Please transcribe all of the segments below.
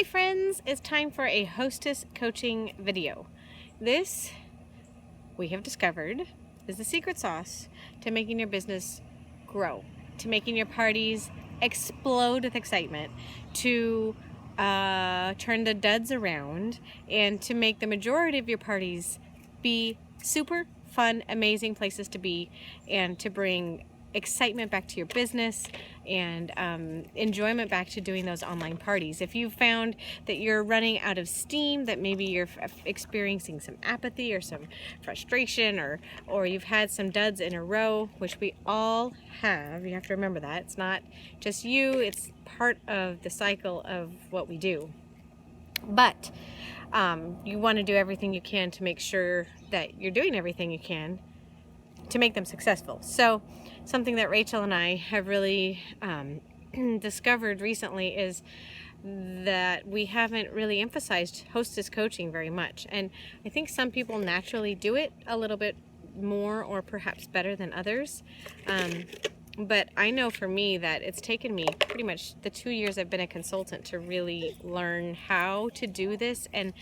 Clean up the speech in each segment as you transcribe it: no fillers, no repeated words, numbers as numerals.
Hi friends, it's time for a hostess coaching video. This, we have discovered, is the secret sauce to making your business grow, to making your parties explode with excitement, to turn the duds around, and to make the majority of your parties be super fun, amazing places to be, and to bring excitement back to your business and enjoyment back to doing those online parties. If you've found that you're running out of steam, that maybe you're experiencing some apathy or some frustration, or you've had some duds in a row, which we all have, you have to remember that. It's not just you, it's part of the cycle of what we do. But you want to do everything you can to make sure that you're doing everything you can to make them successful. So something that Rachel and I have really discovered recently is that we haven't really emphasized hostess coaching very much. And I think some people naturally do it a little bit more or perhaps better than others. But I know for me that it's taken me pretty much the 2 years I've been a consultant to really learn how to do this, and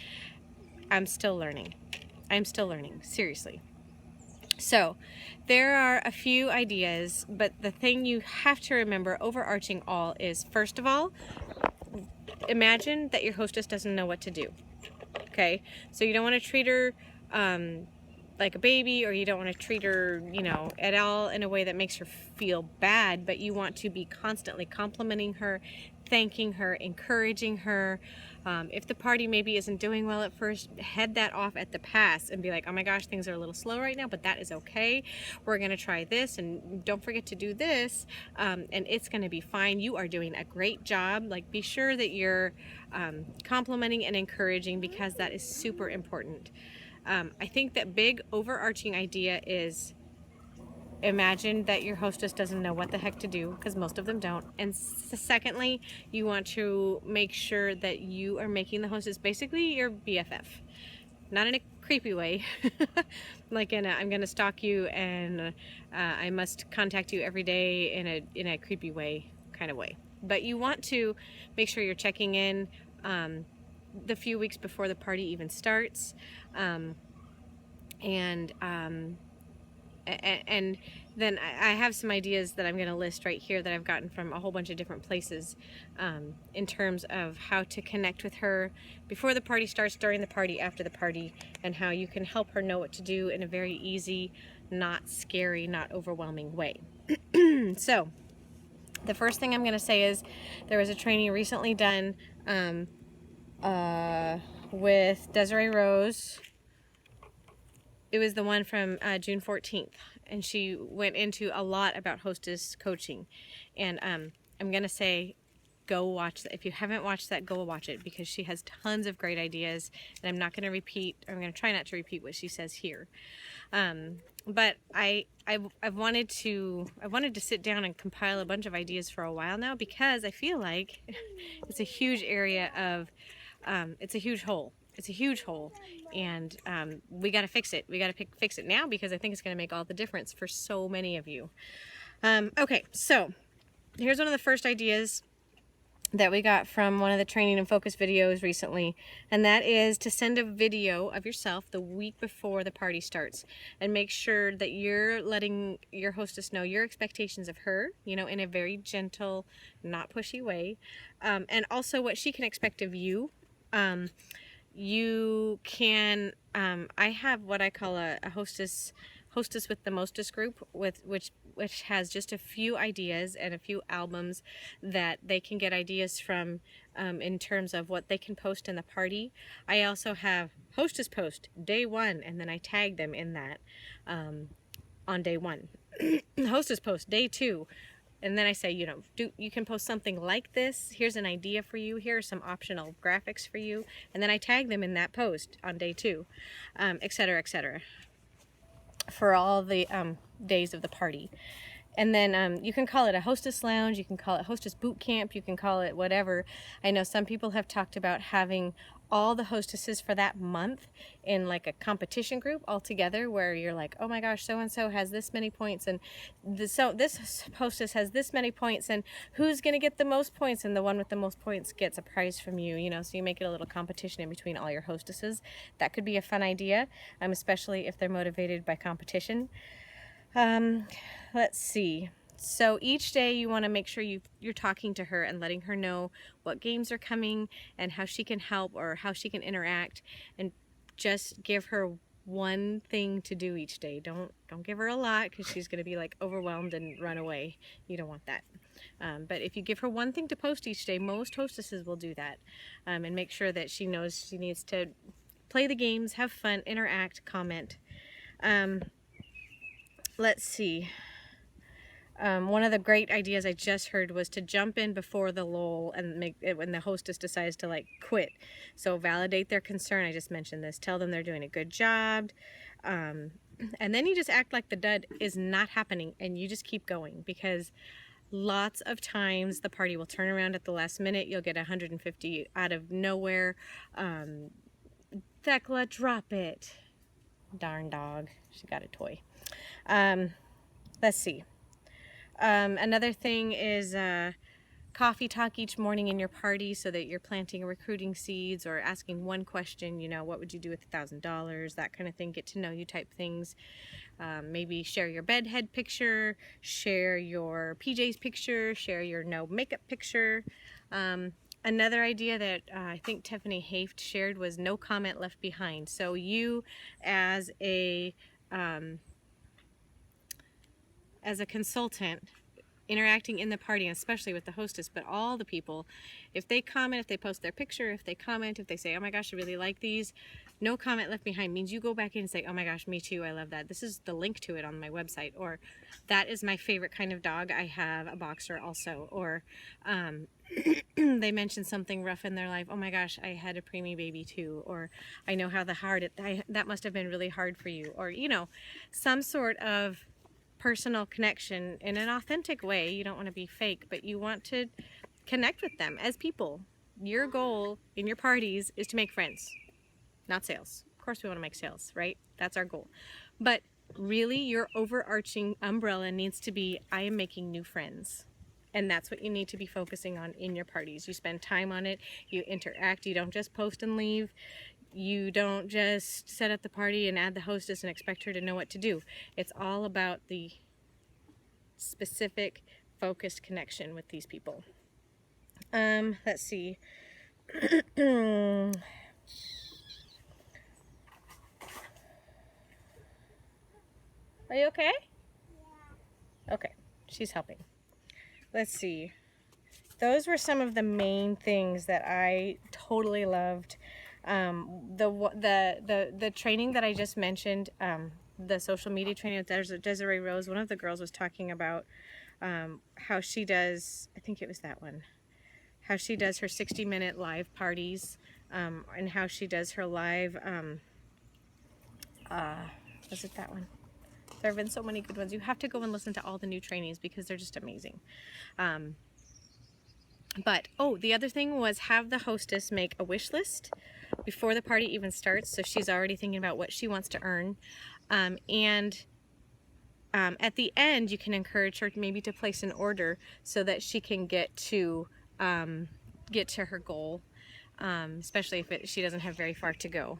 I'm still learning. Seriously. So there are a few ideas, but the thing you have to remember overarching all is, first of all, imagine that your hostess doesn't know what to do. Okay, so you don't want to treat her like a baby, or you don't want to treat her, at all in a way that makes her feel bad, but you want to be constantly complimenting her, thanking her, encouraging her. If the party maybe isn't doing well at first, head that off at the pass and be like, oh my gosh, things are a little slow right now, but that is okay. We're going to try this, and don't forget to do this, and it's going to be fine. You are doing a great job. Like, be sure that you're complimenting and encouraging, because that is super important. I think that big overarching idea is, imagine that your hostess doesn't know what the heck to do, because most of them don't. And secondly, you want to make sure that you are making the hostess basically your BFF. Not in a creepy way, like in a, I'm going to stalk you and I must contact you every day in a creepy way kind of way. But you want to make sure you're checking in the few weeks before the party even starts, and then I have some ideas that I'm going to list right here that I've gotten from a whole bunch of different places, in terms of how to connect with her before the party starts, during the party, after the party, and how you can help her know what to do in a very easy, not scary, not overwhelming way. So the first thing I'm going to say is, there was a training recently done with Desiree Rose. It was the one from June 14th, and she went into a lot about hostess coaching. And I'm going to say, go watch that. If you haven't watched that, go watch it, because she has tons of great ideas, and I'm going to try not to repeat what she says here. But I've wanted to sit down and compile a bunch of ideas for a while now, because I feel like it's a huge area of, it's a huge hole. It's a huge hole, and we got to fix it. We got to fix it now, because I think it's going to make all the difference for so many of you. Okay, so here's one of the first ideas that we got from one of the training and focus videos recently, and that is to send a video of yourself the week before the party starts, and make sure that you're letting your hostess know your expectations of her, in a very gentle, not pushy way, and also what she can expect of you. You can, I have what I call a hostess with the mostest group, which has just a few ideas and a few albums that they can get ideas from, in terms of what they can post in the party. I also have hostess post day 1, and then I tag them in that on day 1. Hostess post day 2. And then I say, you can post something like this. Here's an idea for you. Here are some optional graphics for you. And then I tag them in that post on day 2, et cetera, for all the days of the party. And then you can call it a hostess lounge, you can call it hostess boot camp, you can call it whatever. I know some people have talked about having all the hostesses for that month in like a competition group all together, where you're like, oh my gosh, so and so has this many points, and this hostess has this many points, and who's gonna get the most points, and the one with the most points gets a prize from you, you know. So you make it a little competition in between all your hostesses. That could be a fun idea, especially if they're motivated by competition. Let's see. So each day you want to make sure you're talking to her and letting her know what games are coming and how she can help or how she can interact, and just give her one thing to do each day. Don't give her a lot, because she's going to be like overwhelmed and run away. You don't want that. But if you give her one thing to post each day, most hostesses will do that, and make sure that she knows she needs to play the games, have fun, interact, comment. Let's see. One of the great ideas I just heard was to jump in before the lull and make it when the hostess decides to like quit. So validate their concern. I just mentioned this. Tell them they're doing a good job. And then you just act like the dud is not happening, and you just keep going, because lots of times the party will turn around at the last minute. You'll get 150 out of nowhere. Thecla, drop it. Darn dog. She got a toy. Let's see. Another thing is coffee talk each morning in your party, so that you're planting recruiting seeds or asking one question, you know, what would you do with $1,000, that kind of thing, get to know you type things. Maybe share your bedhead picture, share your PJs picture, share your no makeup picture. Another idea that I think Tiffany Haft shared was no comment left behind. So you as a consultant interacting in the party, and especially with the hostess, but all the people, if they comment, if they post their picture, if they comment, if they say, oh my gosh, I really like these, no comment left behind means you go back in and say, oh my gosh, me too, I love that. This is the link to it on my website. Or that is my favorite kind of dog. I have a boxer also. Or they mentioned something rough in their life. Oh my gosh, I had a preemie baby too. Or I know how that must have been really hard for you. Or, you know, some sort of personal connection in an authentic way. You don't want to be fake, but you want to connect with them as people. Your goal in your parties is to make friends, not sales. Of course we want to make sales, right? That's our goal. But really your overarching umbrella needs to be, I am making new friends. And that's what you need to be focusing on in your parties. You spend time on it, you interact, you don't just post and leave. You don't just set up the party and add the hostess and expect her to know what to do. It's all about the specific, focused connection with these people. Let's see. Are you okay? Yeah. Okay, she's helping. Let's see. Those were some of the main things that I totally loved. The training that I just mentioned, the social media training with Desiree Rose, one of the girls was talking about how she does, I think it was that one, how she does her 60-minute live parties, and how she does her live, was it that one? There have been so many good ones. You have to go and listen to all the new trainings because they're just amazing. But, oh, the other thing was have the hostess make a wish list before the party even starts, so she's already thinking about what she wants to earn. And at the end, you can encourage her maybe to place an order so that she can get to her goal, especially if she doesn't have very far to go.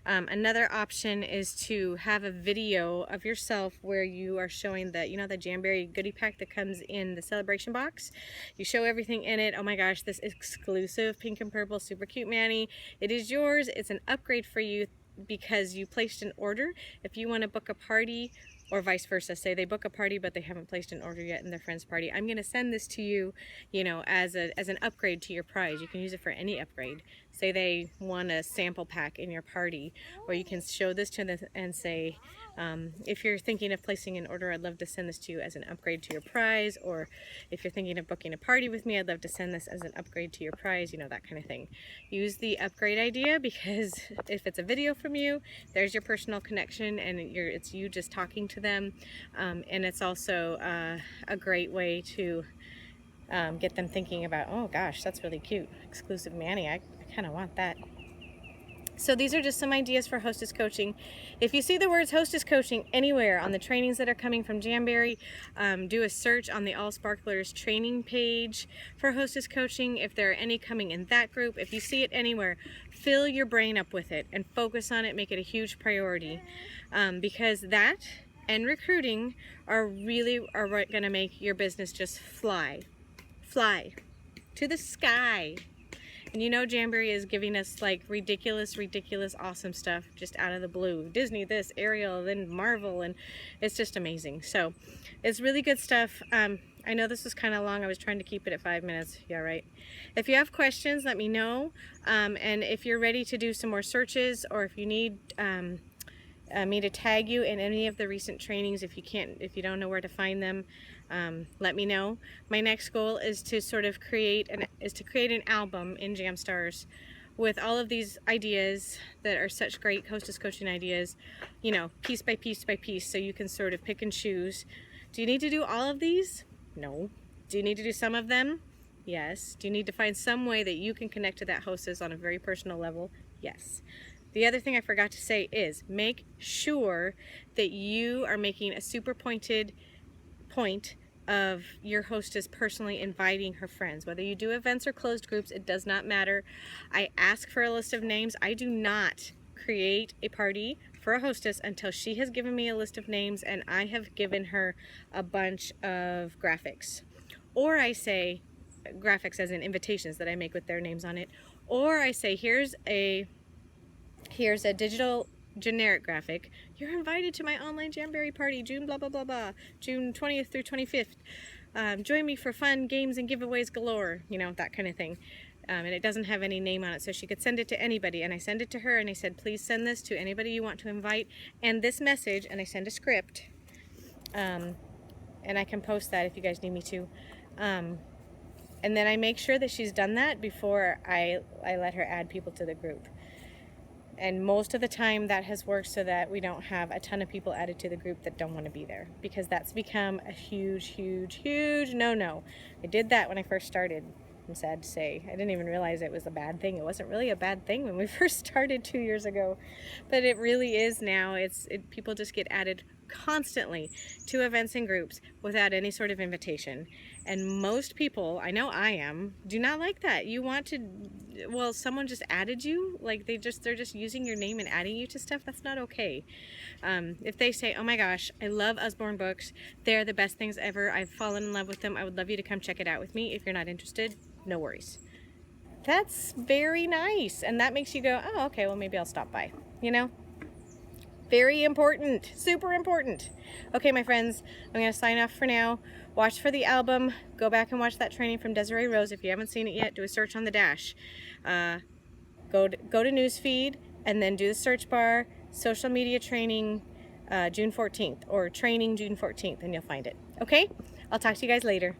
Another option is to have a video of yourself where you are showing the, you know, the Jamberry goodie pack that comes in the celebration box. You show everything in it. Oh my gosh, this exclusive pink and purple super cute Manny. It is yours. It's an upgrade for you because you placed an order. If you want to book a party, or vice versa, say they book a party but they haven't placed an order yet in their friend's party, I'm going to send this to you, you know, as an upgrade to your prize. You can use it for any upgrade. say they want a sample pack in your party, or you can show this to them and say, if you're thinking of placing an order, I'd love to send this to you as an upgrade to your prize, or if you're thinking of booking a party with me, I'd love to send this as an upgrade to your prize, you know, that kind of thing. Use the upgrade idea, because if it's a video from you, there's your personal connection, and it's you just talking to them, and it's also a great way to get them thinking about, oh gosh, that's really cute, exclusive Manny, I kind of want that. So these are just some ideas for hostess coaching. If you see the words hostess coaching anywhere on the trainings that are coming from Jamberry, do a search on the All Sparklers training page for hostess coaching. If there are any coming in that group, if you see it anywhere, fill your brain up with it and focus on it, make it a huge priority, because that and recruiting are going to make your business just fly to the sky. And you know, Jamberry is giving us like ridiculous awesome stuff just out of the blue. Disney this, Ariel, then Marvel, and it's just amazing. So it's really good stuff. I know this was kind of long. I was trying to keep it at 5 minutes. Yeah, right. If you have questions, let me know. And if you're ready to do some more searches, or if you need me to tag you in any of the recent trainings, if you don't know where to find them, let me know. My next goal is to sort of create an album in Jamstars with all of these ideas that are such great hostess coaching ideas, you know, piece by piece by piece, so you can sort of pick and choose. Do you need to do all of these? No. Do you need to do some of them? Yes. Do you need to find some way that you can connect to that hostess on a very personal level? Yes. The other thing I forgot to say is make sure that you are making a super pointed point of your hostess personally inviting her friends. Whether you do events or closed groups, it does not matter. I ask for a list of names. I do not create a party for a hostess until she has given me a list of names and I have given her a bunch of graphics. Or I say, graphics as in invitations that I make with their names on it. Or I say, here's a digital generic graphic. You're invited to my online Jamberry party, June blah blah blah blah, June 20th through 25th. Join me for fun, games, and giveaways galore, you know, that kind of thing. And it doesn't have any name on it, so she could send it to anybody. And I send it to her, and I said, please send this to anybody you want to invite, and this message, and I send a script. And I can post that if you guys need me to. And then I make sure that she's done that before I let her add people to the group. And most of the time that has worked so that we don't have a ton of people added to the group that don't want to be there, because that's become a huge no-no. I did that when I first started. I'm sad to say. I didn't even realize it was a bad thing. It wasn't really a bad thing when we first started 2 years ago, but it really is now. People just get added constantly to events and groups without any sort of invitation. And most people, I know I am, do not like that. You want to, well, someone just added you, like they're just using your name and adding you to stuff. That's not okay. If they say, oh my gosh, I love Usborne books, they're the best things ever, I've fallen in love with them, I would love you to come check it out with me. If you're not interested, no worries. That's very nice, and that makes you go, oh, okay, well, maybe I'll stop by, you know? Very important, super important. Okay, my friends, I'm going to sign off for now. Watch for the album. Go back and watch that training from Desiree Rose. If you haven't seen it yet, do a search on the dash. Go to newsfeed, and then do the search bar, social media training June 14th, or training June 14th, and you'll find it. Okay? I'll talk to you guys later.